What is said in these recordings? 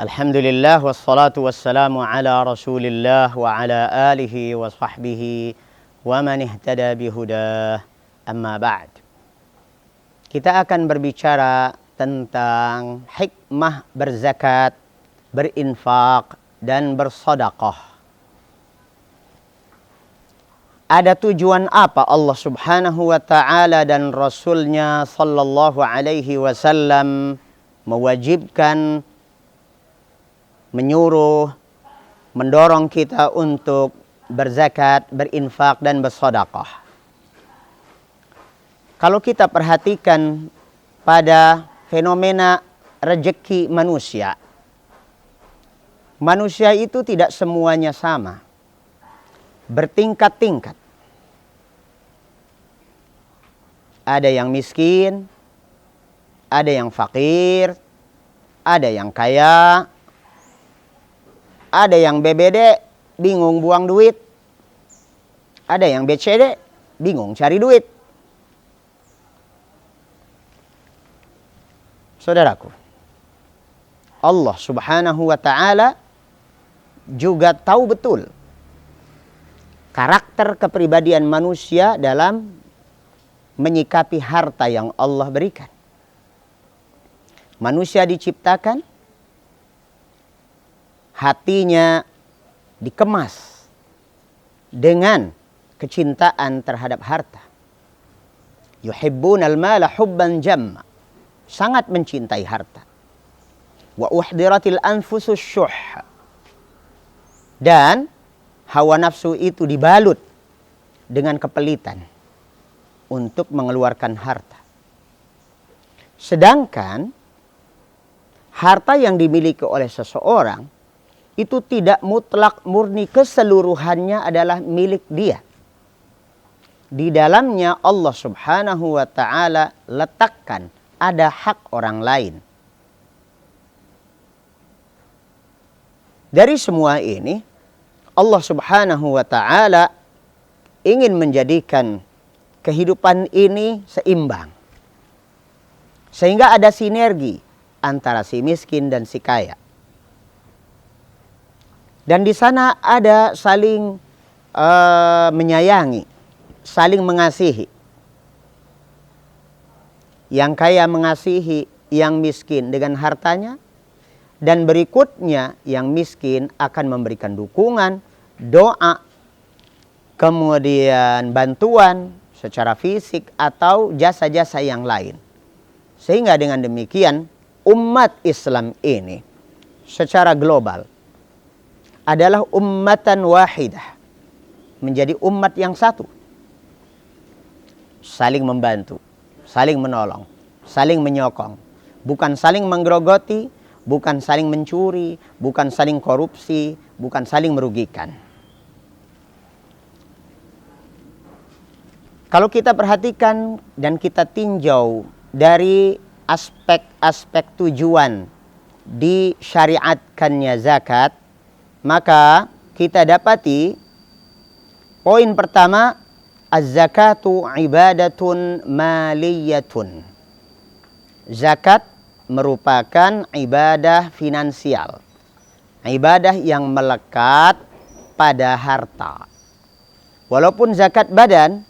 Alhamdulillah wassalatu wassalamu ala Rasulillah wa ala alihi wa sahbihi wa man ihtada bihudah. Amma ba'd. Kita akan berbicara tentang hikmah berzakat, berinfak dan bersedekah. Ada tujuan apa Allah Subhanahu wa taala dan Rasulnya sallallahu alaihi wasallam mewajibkan, menyuruh, mendorong kita untuk berzakat, berinfak dan bersedekah? Kalau kita perhatikan pada fenomena rezeki manusia, manusia itu tidak semuanya sama, bertingkat-tingkat. Ada yang miskin, ada yang fakir, ada yang kaya, ada yang BBD, bingung buang duit. Ada yang BCD, bingung cari duit. Saudaraku, Allah Subhanahu wa ta'ala juga tahu betul karakter kepribadian manusia dalam menyikapi harta yang Allah berikan. Manusia diciptakan, hatinya dikemas dengan kecintaan terhadap harta. Yuhibbunal mala hubban jamma. Sangat mencintai harta. Wa uhdiratil anfusus syuh. Dan hawa nafsu itu dibalut dengan kepelitan untuk mengeluarkan harta. Sedangkan harta yang dimiliki oleh seseorang itu tidak mutlak murni keseluruhannya adalah milik dia. Di dalamnya Allah Subhanahu wa ta'ala letakkan ada hak orang lain. Dari semua ini Allah Subhanahu wa ta'ala ingin menjadikan kehidupan ini seimbang. Sehingga ada sinergi antara si miskin dan si kaya. Dan di sana ada saling menyayangi, saling mengasihi. Yang kaya mengasihi yang miskin dengan hartanya, dan berikutnya yang miskin akan memberikan dukungan, doa, kemudian bantuan secara fisik atau jasa-jasa yang lain. Sehingga dengan demikian umat Islam ini secara global adalah ummatan wahidah, menjadi umat yang satu, saling membantu, saling menolong, saling menyokong, bukan saling menggerogoti, bukan saling mencuri, bukan saling korupsi, bukan saling merugikan. Kalau kita perhatikan dan kita tinjau dari aspek-aspek tujuan disyariatkannya zakat, maka kita dapati poin pertama, az-zakatu ibadatun maliyatun. Zakat merupakan ibadah finansial, ibadah yang melekat pada harta. Walaupun zakat badan,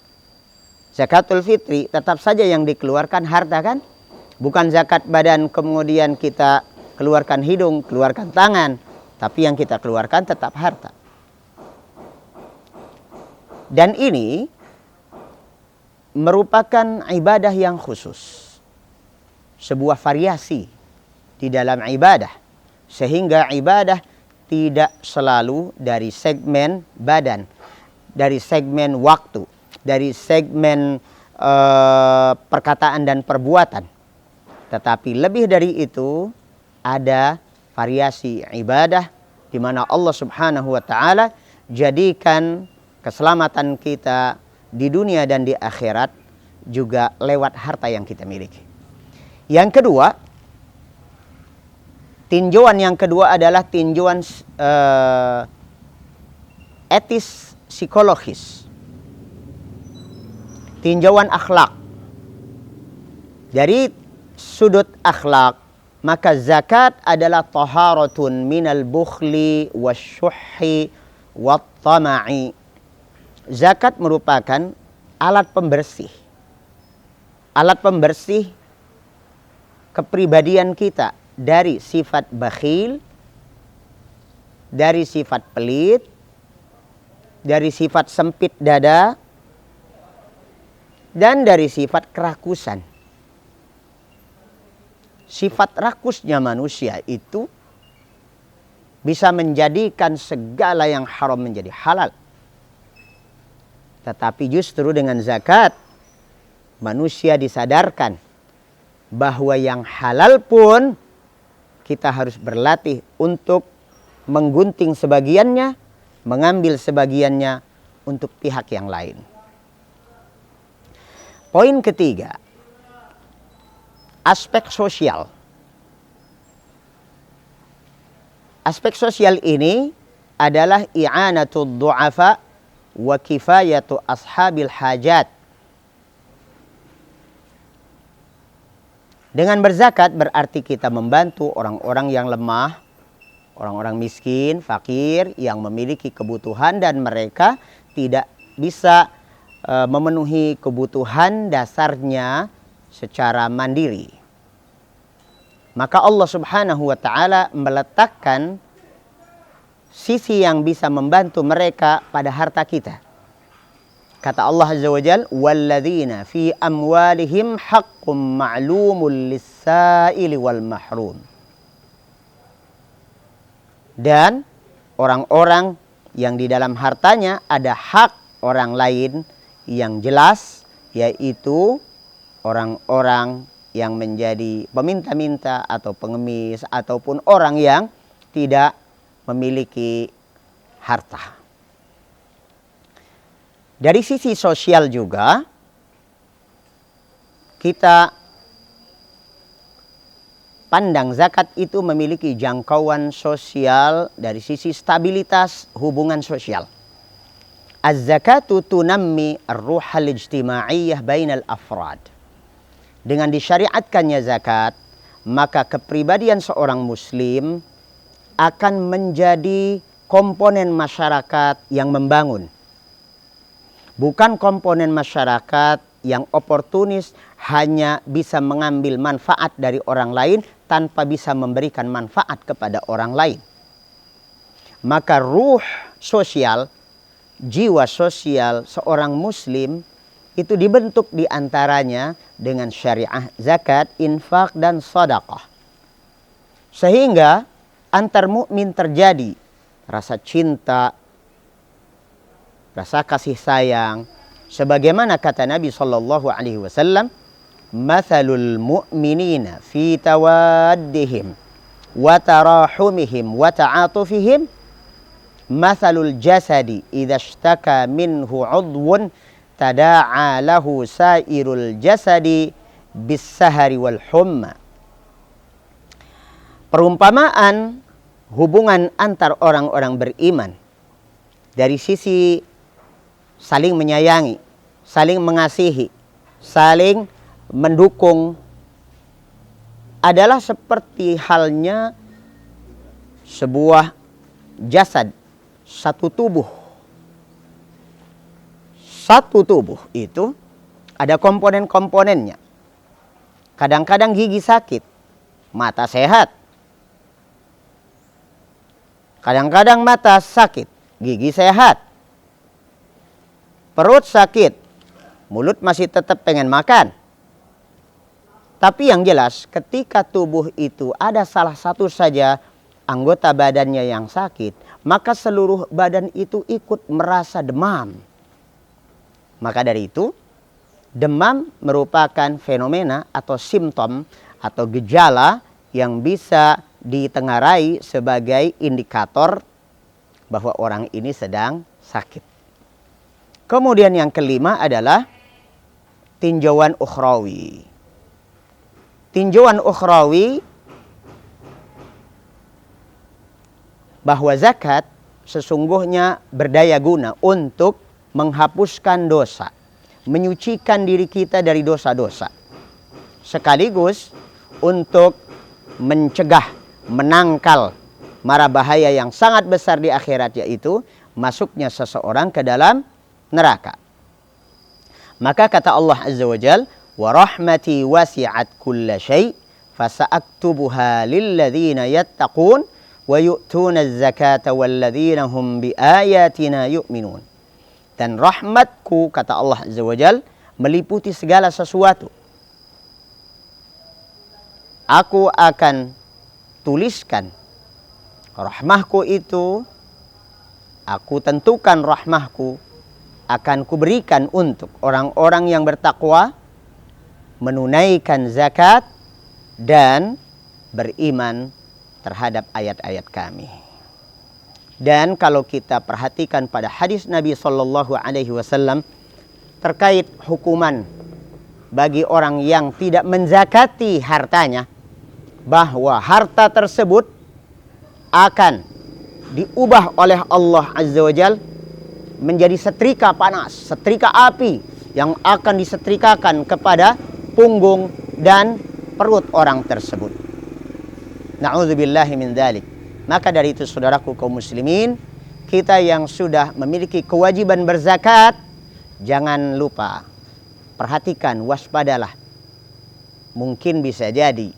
zakatul fitri, tetap saja yang dikeluarkan harta kan? Bukan zakat badan kemudian kita keluarkan hidung, keluarkan tangan, tapi yang kita keluarkan tetap harta. Dan ini merupakan ibadah yang khusus, sebuah variasi di dalam ibadah, sehingga ibadah tidak selalu dari segmen badan, dari segmen waktu, dari segmen perkataan dan perbuatan, tetapi lebih dari itu ada variasi ibadah di mana Allah Subhanahu wa ta'ala jadikan keselamatan kita di dunia dan di akhirat juga lewat harta yang kita miliki. Yang kedua, tinjauan yang kedua adalah tinjauan etis psikologis, tinjauan akhlak. Dari sudut akhlak, maka zakat adalah taharatun minal bukhli wasyuhhi wattama'i. Zakat merupakan alat pembersih. Alat pembersih kepribadian kita dari sifat bakhil, dari sifat pelit, dari sifat sempit dada, dan dari sifat kerakusan. Sifat rakusnya manusia itu bisa menjadikan segala yang haram menjadi halal. Tetapi justru dengan zakat, manusia disadarkan bahwa yang halal pun kita harus berlatih untuk menggunting sebagiannya, mengambil sebagiannya untuk pihak yang lain. Poin ketiga, aspek sosial. Aspek sosial ini adalah i'anatud du'afa wa kifayatu ashabil hajat. Dengan berzakat berarti kita membantu orang-orang yang lemah, orang-orang miskin, fakir, yang memiliki kebutuhan dan mereka tidak bisa memenuhi kebutuhan dasarnya secara mandiri. Maka Allah Subhanahu wa ta'ala meletakkan sisi yang bisa membantu mereka pada harta kita. Kata Allah Azza wa Jalla, "Walladzina fi amwalihim haqqum ma'lumul lis-sa'ili wal mahrum." Dan orang-orang yang di dalam hartanya ada hak orang lain yang jelas, yaitu orang-orang yang menjadi peminta-minta atau pengemis ataupun orang yang tidak memiliki harta. Dari sisi sosial juga kita pandang zakat itu memiliki jangkauan sosial dari sisi stabilitas hubungan sosial. Az-zakatu tunammi ar-ruhal ijtima'iyyah bainal afrad. Dengan disyariatkannya zakat, maka kepribadian seorang muslim akan menjadi komponen masyarakat yang membangun. Bukan komponen masyarakat yang oportunis, hanya bisa mengambil manfaat dari orang lain tanpa bisa memberikan manfaat kepada orang lain. Maka ruh sosial, jiwa sosial seorang muslim itu dibentuk diantaranya dengan syariah zakat, infak, dan sedekah. Sehingga antar mukmin terjadi rasa cinta, rasa kasih sayang. Sebagaimana kata Nabi SAW, "Mathalul mu'minina fi tawaddihim wa tarahumihim wa ta'atufihim mathalul jasadi idza ishtaka minhu 'udwun tada'a lahu sairul jasadi bis-sahari wal humma." Perumpamaan hubungan antar orang-orang beriman dari sisi saling menyayangi, saling mengasihi, saling mendukung adalah seperti halnya sebuah jasad, satu tubuh. Satu tubuh itu ada komponen-komponennya. Kadang-kadang gigi sakit, mata sehat. Kadang-kadang mata sakit, gigi sehat. Perut sakit, mulut masih tetap pengen makan. Tapi yang jelas ketika tubuh itu ada salah satu saja anggota badannya yang sakit, maka seluruh badan itu ikut merasa demam. Maka dari itu, demam merupakan fenomena atau simptom atau gejala yang bisa ditengarai sebagai indikator bahwa orang ini sedang sakit. Kemudian yang kelima adalah tinjauan ukhrawi. Tinjauan ukhrawi bahwa zakat sesungguhnya berdaya guna untuk menghapuskan dosa, menyucikan diri kita dari dosa-dosa, sekaligus untuk mencegah, menangkal mara bahaya yang sangat besar di akhirat, yaitu masuknya seseorang ke dalam neraka. Maka kata Allah Azza wa Jal, wa rahmati wasi'at kulla syai' fasa'aktubuha lilladzina yattaqun wa yu'tuna az-zakata walladzina hum biayatina yu'minun. Dan rahmatku, kata Allah Azza wa Jal, meliputi segala sesuatu. Aku akan tuliskan rahmahku itu, aku tentukan rahmahku akan kuberikan untuk orang-orang yang bertakwa, menunaikan zakat, dan beriman terhadap ayat-ayat kami. Dan kalau kita perhatikan pada hadis Nabi Sallallahu Alaihi Wasallam terkait hukuman bagi orang yang tidak menzakati hartanya, bahwa harta tersebut akan diubah oleh Allah Azza wa Jal menjadi setrika panas, setrika api yang akan disetrikakan kepada punggung dan perut orang tersebut. Na'udzubillahi min dzalik. Maka dari itu saudaraku kaum muslimin, kita yang sudah memiliki kewajiban berzakat, jangan lupa, perhatikan, waspadalah. Mungkin bisa jadi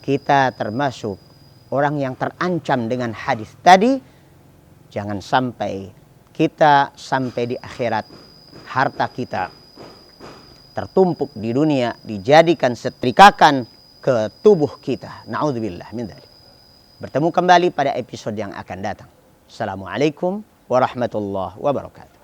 kita termasuk orang yang terancam dengan hadis tadi. Jangan sampai kita sampai di akhirat harta kita tertumpuk di dunia, dijadikan setrikakan ke tubuh kita. Na'udzubillah min dzalik. Bertemu kembali pada episode yang akan datang. Assalamualaikum warahmatullahi wabarakatuh.